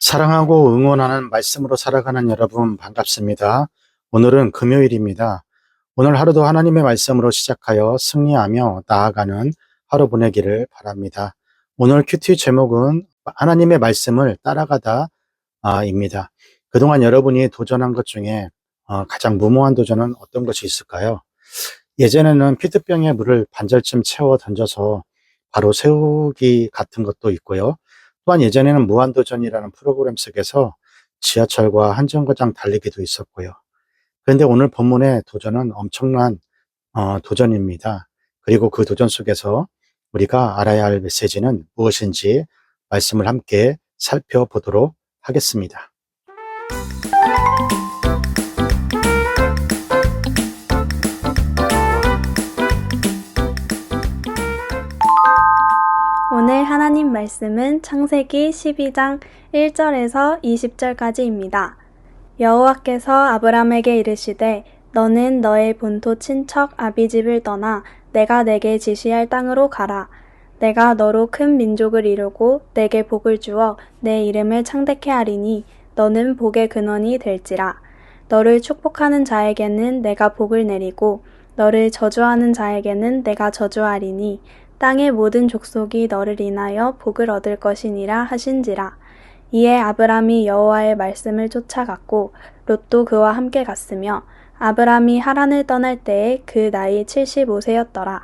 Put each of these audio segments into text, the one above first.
사랑하고 응원하는 말씀으로 살아가는 여러분 반갑습니다. 오늘은 금요일입니다. 오늘 하루도 하나님의 말씀으로 시작하여 승리하며 나아가는 하루 보내기를 바랍니다. 오늘 큐티 제목은 하나님의 말씀을 따라가다입니다. 그동안 여러분이 도전한 것 중에 가장 무모한 도전은 어떤 것이 있을까요? 예전에는 피트병에 물을 반절쯤 채워 던져서 바로 세우기 같은 것도 있고요. 또한 예전에는 무한도전이라는 프로그램 속에서 지하철과 한정거장 달리기도 있었고요. 그런데 오늘 본문의 도전은 엄청난 도전입니다. 그리고 그 도전 속에서 우리가 알아야 할 메시지는 무엇인지 말씀을 함께 살펴보도록 하겠습니다. 오늘 하나님 말씀은 창세기 12장 1절에서 20절까지입니다. 여호와께서 아브람에게 이르시되 너는 너의 본토 친척 아비집을 떠나 내가 내게 지시할 땅으로 가라. 내가 너로 큰 민족을 이루고 내게 복을 주어 내 이름을 창대케 하리니 너는 복의 근원이 될지라. 너를 축복하는 자에게는 내가 복을 내리고 너를 저주하는 자에게는 내가 저주하리니 땅의 모든 족속이 너를 인하여 복을 얻을 것이니라 하신지라. 이에 아브람이 여호와의 말씀을 쫓아갔고 롯도 그와 함께 갔으며 아브람이 하란을 떠날 때에 그 나이 75세였더라.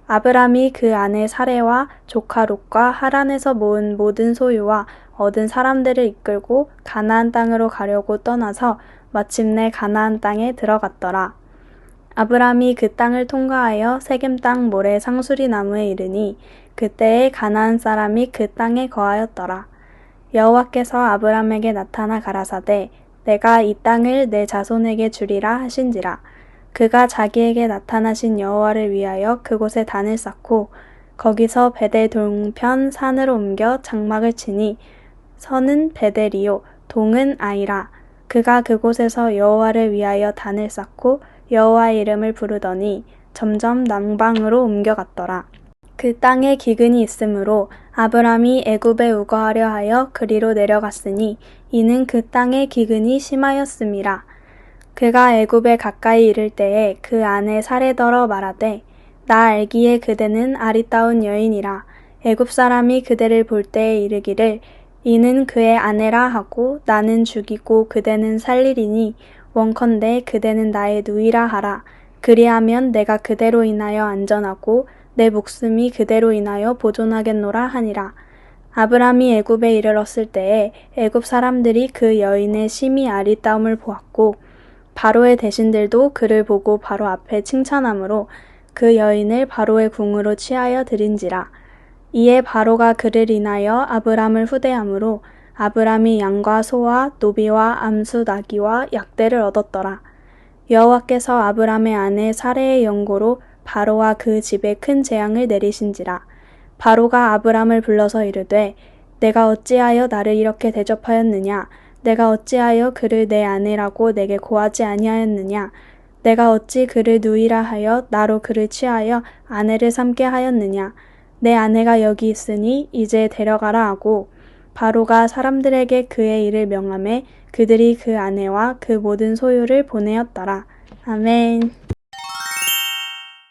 아브람이 그 아내 사레와 조카 롯과 하란에서 모은 모든 소유와 얻은 사람들을 이끌고 가나안 땅으로 가려고 떠나서 마침내 가나안 땅에 들어갔더라. 아브람이 그 땅을 통과하여 세겜 땅 모래 상수리 나무에 이르니 그때에 가나안 사람이 그 땅에 거하였더라. 여호와께서 아브람에게 나타나 가라사대 내가 이 땅을 내 자손에게 주리라 하신지라. 그가 자기에게 나타나신 여호와를 위하여 그곳에 단을 쌓고 거기서 베델 동편 산으로 옮겨 장막을 치니 선은 베델이요 동은 아이라. 그가 그곳에서 여호와를 위하여 단을 쌓고 여호와의 이름을 부르더니 점점 남방으로 옮겨갔더라. 그 땅에 기근이 있으므로 아브람이 애굽에 우거하려 하여 그리로 내려갔으니 이는 그 땅에 기근이 심하였음이라. 그가 애굽에 가까이 이를 때에 그 아내 사레더러 말하되 나 알기에 그대는 아리따운 여인이라. 애굽 사람이 그대를 볼 때에 이르기를 이는 그의 아내라 하고 나는 죽이고 그대는 살리리니 원컨대 그대는 나의 누이라 하라. 그리하면 내가 그대로 인하여 안전하고 내 목숨이 그대로 인하여 보존하겠노라 하니라. 아브람이 애굽에 이르렀을 때에 애굽 사람들이 그 여인의 심히 아리따움을 보았고 바로의 대신들도 그를 보고 바로 앞에 칭찬하므로 그 여인을 바로의 궁으로 취하여 드린지라. 이에 바로가 그를 인하여 아브람을 후대하므로 아브람이 양과 소와 노비와 암수 나귀와 약대를 얻었더라. 여호와께서 아브람의 아내 사레의 연고로 바로와 그 집에 큰 재앙을 내리신지라. 바로가 아브람을 불러서 이르되 내가 어찌하여 나를 이렇게 대접하였느냐. 내가 어찌하여 그를 내 아내라고 내게 고하지 아니하였느냐. 내가 어찌 그를 누이라 하여 나로 그를 취하여 아내를 삼게 하였느냐. 내 아내가 여기 있으니 이제 데려가라 하고 바로가 사람들에게 그의 일을 명하매 그들이 그 아내와 그 모든 소유를 보내었더라. 아멘.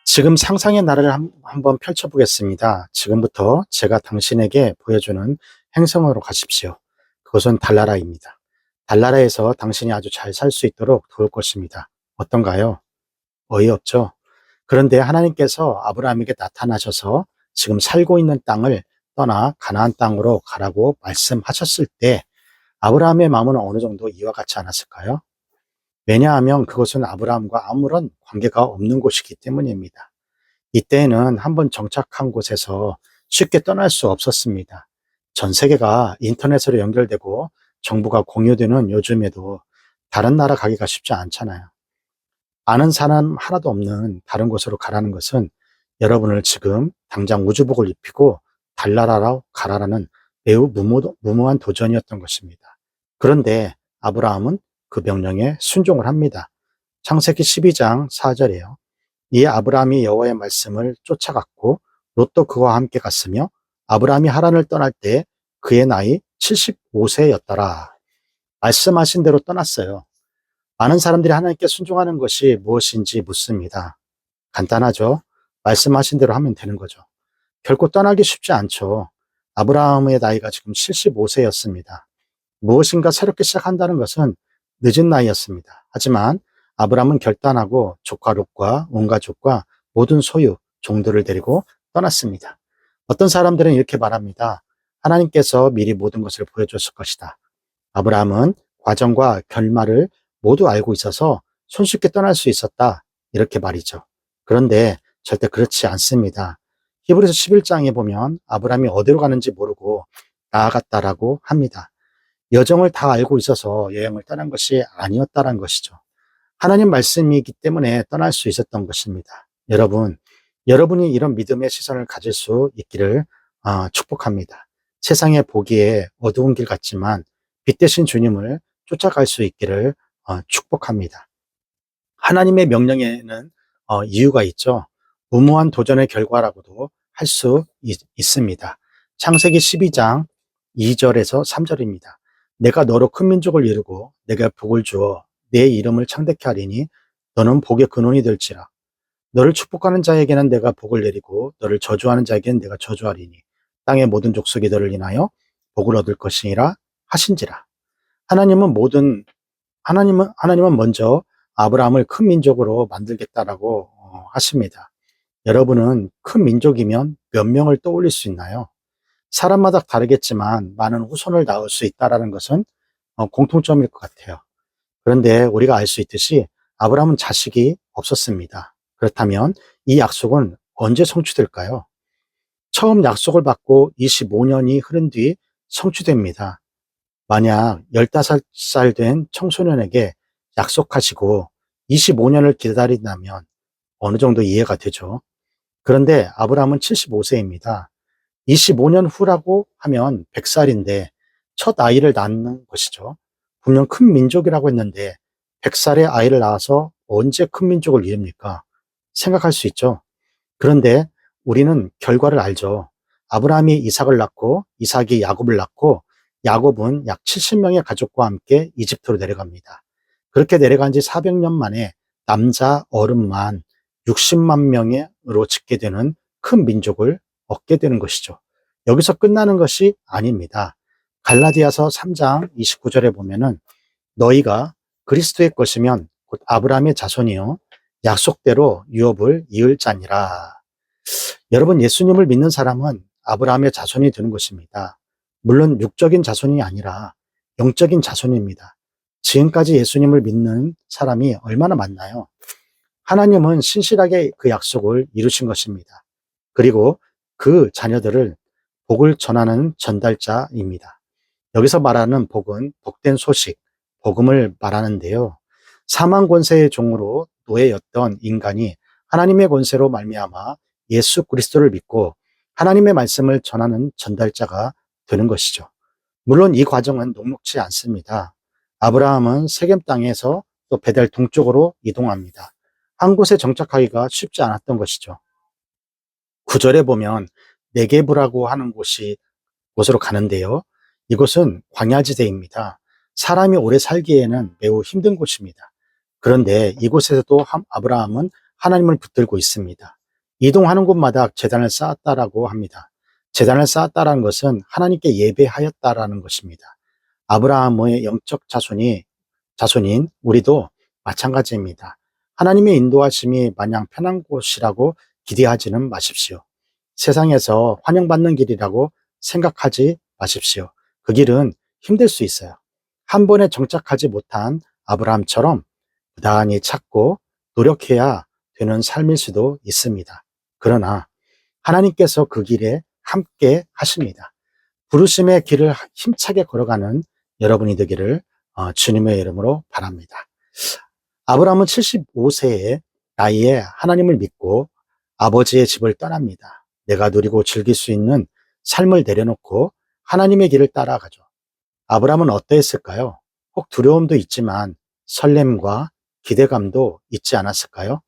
지금 상상의 나라를 한번 펼쳐보겠습니다. 지금부터 제가 당신에게 보여주는 행성으로 가십시오. 그것은 달나라입니다. 달나라에서 당신이 아주 잘 살 수 있도록 도울 것입니다. 어떤가요? 어이없죠? 그런데 하나님께서 아브라함에게 나타나셔서 지금 살고 있는 땅을 떠나 가나안 땅으로 가라고 말씀하셨을 때 아브라함의 마음은 어느 정도 이와 같지 않았을까요? 왜냐하면 그것은 아브라함과 아무런 관계가 없는 곳이기 때문입니다. 이때에는 한번 정착한 곳에서 쉽게 떠날 수 없었습니다. 전 세계가 인터넷으로 연결되고 정보가 공유되는 요즘에도 다른 나라 가기가 쉽지 않잖아요. 아는 사람 하나도 없는 다른 곳으로 가라는 것은 여러분을 지금 당장 우주복을 입히고 달나라로 가라라는 매우 무모한 도전이었던 것입니다. 그런데 아브라함은 그 명령에 순종을 합니다. 창세기 12장 4절이에요. 이에 아브라함이 여호와의 말씀을 쫓아갔고 롯도 그와 함께 갔으며 아브라함이 하란을 떠날 때 그의 나이 75세였더라. 말씀하신 대로 떠났어요. 많은 사람들이 하나님께 순종하는 것이 무엇인지 묻습니다. 간단하죠? 말씀하신 대로 하면 되는 거죠. 결코 떠나기 쉽지 않죠. 아브라함의 나이가 지금 75세였습니다. 무엇인가 새롭게 시작한다는 것은 늦은 나이였습니다. 하지만 아브라함은 결단하고 조카 롯과 온 가족과 모든 소유, 종들을 데리고 떠났습니다. 어떤 사람들은 이렇게 말합니다. 하나님께서 미리 모든 것을 보여줬을 것이다. 아브라함은 과정과 결말을 모두 알고 있어서 손쉽게 떠날 수 있었다. 이렇게 말이죠. 그런데 절대 그렇지 않습니다. 히브리서 11장에 보면 아브라함이 어디로 가는지 모르고 나아갔다라고 합니다. 여정을 다 알고 있어서 여행을 떠난 것이 아니었다는 것이죠. 하나님 말씀이기 때문에 떠날 수 있었던 것입니다. 여러분이 이런 믿음의 시선을 가질 수 있기를 축복합니다. 세상에 보기에 어두운 길 같지만 빛 대신 주님을 쫓아갈 수 있기를 축복합니다. 하나님의 명령에는 이유가 있죠. 무모한 도전의 결과라고도 할 수 있습니다. 창세기 12장 2절에서 3절입니다. 내가 너로 큰 민족을 이루고 내가 복을 주어 내 이름을 창대케 하리니 너는 복의 근원이 될지라. 너를 축복하는 자에게는 내가 복을 내리고 너를 저주하는 자에게는 내가 저주하리니 땅의 모든 족속이 너를 인하여 복을 얻을 것이니라 하신지라. 하나님은 먼저 아브라함을 큰 민족으로 만들겠다라고 하십니다. 여러분은 큰 민족이면 몇 명을 떠올릴 수 있나요? 사람마다 다르겠지만 많은 후손을 낳을 수 있다라는 것은 공통점일 것 같아요. 그런데 우리가 알 수 있듯이 아브라함은 자식이 없었습니다. 그렇다면 이 약속은 언제 성취될까요? 처음 약속을 받고 25년이 흐른 뒤 성취됩니다. 만약 15살 된 청소년에게 약속하시고 25년을 기다린다면 어느 정도 이해가 되죠. 그런데 아브라함은 75세입니다. 25년 후라고 하면 100살인데 첫 아이를 낳는 것이죠. 분명 큰 민족이라고 했는데 100살의 아이를 낳아서 언제 큰 민족을 이룹니까? 생각할 수 있죠. 그런데 우리는 결과를 알죠. 아브라함이 이삭을 낳고 이삭이 야곱을 낳고 야곱은 약 70명의 가족과 함께 이집트로 내려갑니다. 그렇게 내려간 지 400년 만에 남자 어른만 60만 명으로 짓게 되는 큰 민족을 얻게 되는 것이죠. 여기서 끝나는 것이 아닙니다. 갈라디아서 3장 29절에 보면은 너희가 그리스도의 것이면 곧 아브라함의 자손이요 약속대로 유업을 이을 자니라. 여러분, 예수님을 믿는 사람은 아브라함의 자손이 되는 것입니다. 물론 육적인 자손이 아니라 영적인 자손입니다. 지금까지 예수님을 믿는 사람이 얼마나 많나요? 하나님은 신실하게 그 약속을 이루신 것입니다. 그리고 그 자녀들을 복을 전하는 전달자입니다. 여기서 말하는 복은 복된 소식, 복음을 말하는데요. 사망 권세의 종으로 노예였던 인간이 하나님의 권세로 말미암아 예수 그리스도를 믿고 하나님의 말씀을 전하는 전달자가 되는 것이죠. 물론 이 과정은 녹록지 않습니다. 아브라함은 세겜 땅에서 또 베델 동쪽으로 이동합니다. 한 곳에 정착하기가 쉽지 않았던 것이죠. 9절에 보면 네게브라고 하는 곳으로 가는데요. 이곳은 광야지대입니다. 사람이 오래 살기에는 매우 힘든 곳입니다. 그런데 이곳에서도 아브라함은 하나님을 붙들고 있습니다. 이동하는 곳마다 제단을 쌓았다라고 합니다. 제단을 쌓았다라는 것은 하나님께 예배하였다라는 것입니다. 아브라함의 영적 자손인 우리도 마찬가지입니다. 하나님의 인도하심이 마냥 편한 곳이라고 기대하지는 마십시오. 세상에서 환영받는 길이라고 생각하지 마십시오. 그 길은 힘들 수 있어요. 한 번에 정착하지 못한 아브라함처럼 부단히 찾고 노력해야 되는 삶일 수도 있습니다. 그러나 하나님께서 그 길에 함께 하십니다. 부르심의 길을 힘차게 걸어가는 여러분이 되기를 주님의 이름으로 바랍니다. 아브라함은 75세의 나이에 하나님을 믿고 아버지의 집을 떠납니다. 내가 누리고 즐길 수 있는 삶을 내려놓고 하나님의 길을 따라가죠. 아브라함은 어떠했을까요? 혹 두려움도 있지만 설렘과 기대감도 있지 않았을까요?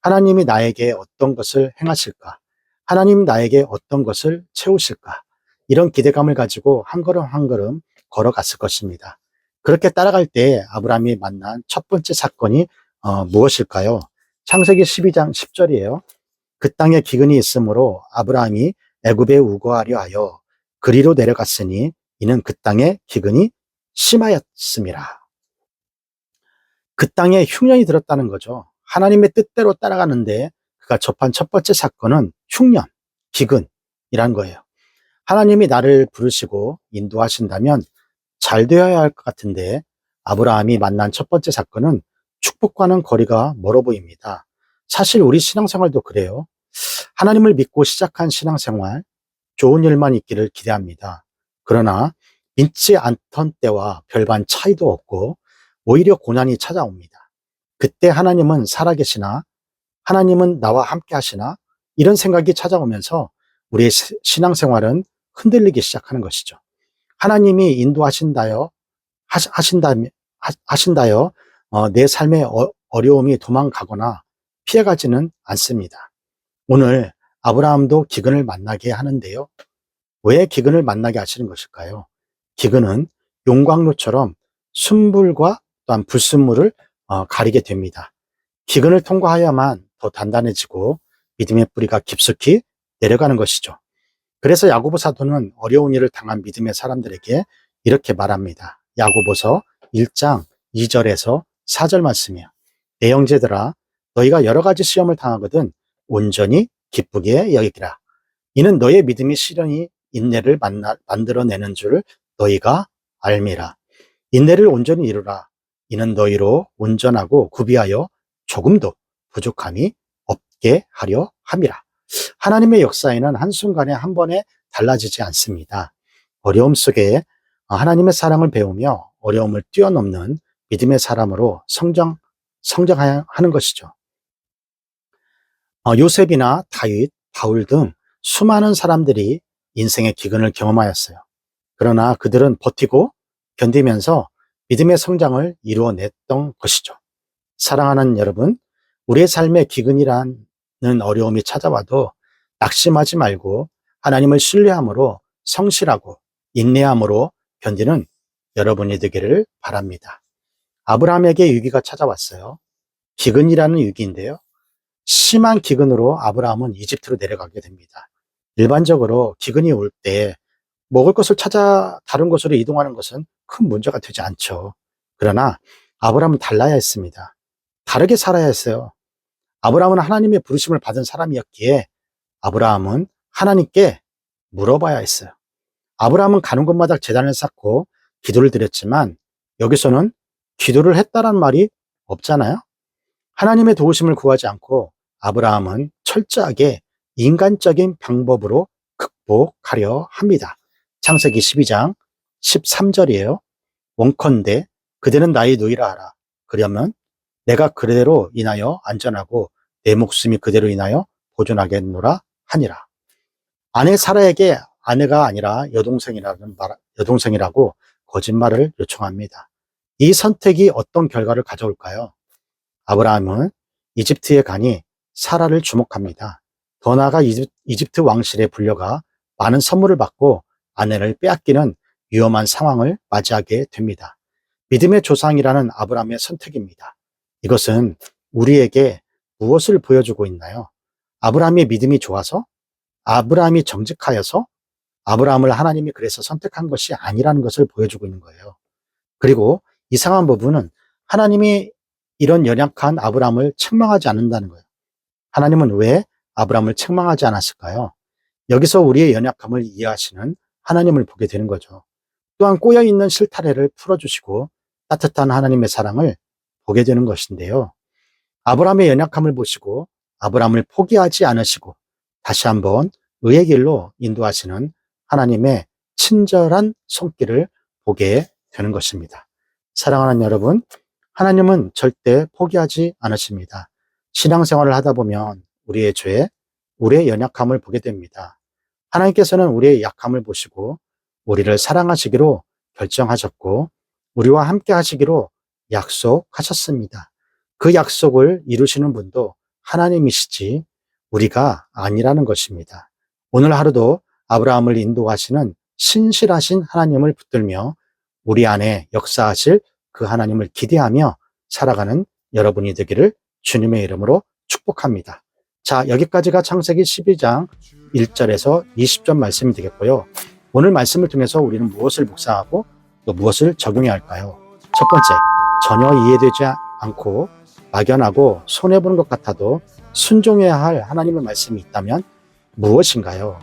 하나님이 나에게 어떤 것을 행하실까? 하나님 나에게 어떤 것을 채우실까? 이런 기대감을 가지고 한 걸음 한 걸음 걸어갔을 것입니다. 그렇게 따라갈 때 아브라함이 만난 첫 번째 사건이 무엇일까요? 창세기 12장 10절이에요. 그 땅에 기근이 있으므로 아브라함이 애굽에 우거하려 하여 그리로 내려갔으니 이는 그 땅에 기근이 심하였습니다. 그 땅에 흉년이 들었다는 거죠. 하나님의 뜻대로 따라가는데 그가 접한 첫 번째 사건은 흉년, 기근이란 거예요. 하나님이 나를 부르시고 인도하신다면 잘 되어야 할 것 같은데 아브라함이 만난 첫 번째 사건은 축복과는 거리가 멀어 보입니다. 사실 우리 신앙생활도 그래요. 하나님을 믿고 시작한 신앙생활, 좋은 일만 있기를 기대합니다. 그러나 믿지 않던 때와 별반 차이도 없고 오히려 고난이 찾아옵니다. 그때 하나님은 살아계시나? 하나님은 나와 함께 하시나? 이런 생각이 찾아오면서 우리의 신앙생활은 흔들리기 시작하는 것이죠. 하나님이 인도하신다여, 하신다여, 내 삶의 어려움이 도망가거나 피해가지는 않습니다. 오늘 아브라함도 기근을 만나게 하는데요. 왜 기근을 만나게 하시는 것일까요? 기근은 용광로처럼 순불과 또한 불순물을 가리게 됩니다. 기근을 통과해야만 더 단단해지고 믿음의 뿌리가 깊숙이 내려가는 것이죠. 그래서 야고보 사도는 어려운 일을 당한 믿음의 사람들에게 이렇게 말합니다. 야고보서 1장 2절에서 4절 말씀이요. 내 형제들아 너희가 여러 가지 시험을 당하거든 온전히 기쁘게 여기라. 이는 너의 믿음이 시련이 인내를 만들어내는 줄 너희가 알미라. 인내를 온전히 이루라. 이는 너희로 온전하고 구비하여 조금도 부족함이 없게 하려 함이라. 하나님의 역사에는 한순간에 한 번에 달라지지 않습니다. 어려움 속에 하나님의 사랑을 배우며 어려움을 뛰어넘는 믿음의 사람으로 성장하는 것이죠. 요셉이나 다윗, 바울 등 수많은 사람들이 인생의 기근을 경험하였어요. 그러나 그들은 버티고 견디면서 믿음의 성장을 이루어냈던 것이죠. 사랑하는 여러분, 우리의 삶에 기근이라는 어려움이 찾아와도 낙심하지 말고 하나님을 신뢰함으로 성실하고 인내함으로 견디는 여러분이 되기를 바랍니다. 아브라함에게 위기가 찾아왔어요. 기근이라는 위기인데요. 심한 기근으로 아브라함은 이집트로 내려가게 됩니다. 일반적으로 기근이 올 때 먹을 것을 찾아 다른 곳으로 이동하는 것은 큰 문제가 되지 않죠. 그러나 아브라함은 달라야 했습니다. 다르게 살아야 했어요. 아브라함은 하나님의 부르심을 받은 사람이었기에 아브라함은 하나님께 물어봐야 했어요. 아브라함은 가는 곳마다 제단을 쌓고 기도를 드렸지만 여기서는 기도를 했다란 말이 없잖아요. 하나님의 도우심을 구하지 않고 아브라함은 철저하게 인간적인 방법으로 극복하려 합니다. 창세기 12장 13절이에요. 원컨대 그대는 나의 노이라 하라. 그러면 내가 그대로 인하여 안전하고 내 목숨이 그대로 인하여 보존하겠노라 하니라. 아내 사라에게 아내가 아니라 여동생이라고 거짓말을 요청합니다. 이 선택이 어떤 결과를 가져올까요? 아브라함은 이집트에 가니 사라를 주목합니다. 더 나아가 이집트 왕실에 불려가 많은 선물을 받고 아내를 빼앗기는 위험한 상황을 맞이하게 됩니다. 믿음의 조상이라는 아브라함의 선택입니다. 이것은 우리에게 무엇을 보여주고 있나요? 아브라함의 믿음이 좋아서? 아브라함이 정직하여서? 아브라함을 하나님이 그래서 선택한 것이 아니라는 것을 보여주고 있는 거예요. 그리고 이상한 부분은 하나님이 이런 연약한 아브라함을 책망하지 않는다는 거예요. 하나님은 왜 아브라함을 책망하지 않았을까요? 여기서 우리의 연약함을 이해하시는 하나님을 보게 되는 거죠. 또한 꼬여있는 실타래를 풀어주시고 따뜻한 하나님의 사랑을 보게 되는 것인데요. 아브라함의 연약함을 보시고 아브라함을 포기하지 않으시고 다시 한번 의의 길로 인도하시는 하나님의 친절한 손길을 보게 되는 것입니다. 사랑하는 여러분, 하나님은 절대 포기하지 않으십니다. 신앙생활을 하다 보면 우리의 죄, 우리의 연약함을 보게 됩니다. 하나님께서는 우리의 약함을 보시고 우리를 사랑하시기로 결정하셨고 우리와 함께 하시기로 약속하셨습니다. 그 약속을 이루시는 분도 하나님이시지 우리가 아니라는 것입니다. 오늘 하루도 아브라함을 인도하시는 신실하신 하나님을 붙들며 우리 안에 역사하실 그 하나님을 기대하며 살아가는 여러분이 되기를 주님의 이름으로 축복합니다. 자, 여기까지가 창세기 12장 1절에서 20절 말씀이 되겠고요. 오늘 말씀을 통해서 우리는 무엇을 묵상하고 또 무엇을 적용해야 할까요? 첫 번째, 전혀 이해되지 않고 막연하고 손해보는 것 같아도 순종해야 할 하나님의 말씀이 있다면 무엇인가요?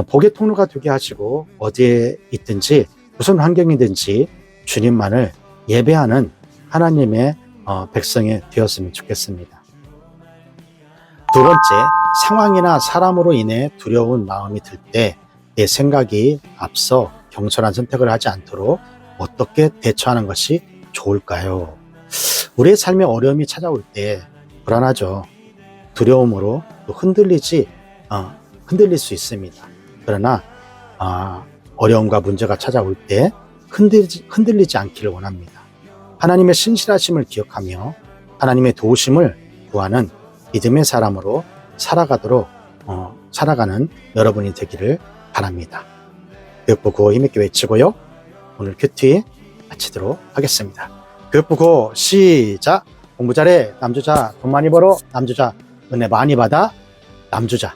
복의 통로가 되게 하시고 어디에 있든지 무슨 환경이든지 주님만을 예배하는 하나님의 백성이 되었으면 좋겠습니다. 두 번째, 상황이나 사람으로 인해 두려운 마음이 들 때 내 생각이 앞서 경솔한 선택을 하지 않도록 어떻게 대처하는 것이 좋을까요? 우리의 삶에 어려움이 찾아올 때 불안하죠. 두려움으로 또 흔들릴 수 있습니다. 그러나 어려움과 문제가 찾아올 때 흔들리지 않기를 원합니다. 하나님의 신실하심을 기억하며 하나님의 도우심을 구하는 믿음의 사람으로 살아가는 여러분이 되기를 바랍니다. 교육부고 힘있게 외치고요. 오늘 큐티 마치도록 하겠습니다. 교육부고 시작! 공부 잘해 남주자, 돈 많이 벌어 남주자, 은혜 많이 받아 남주자.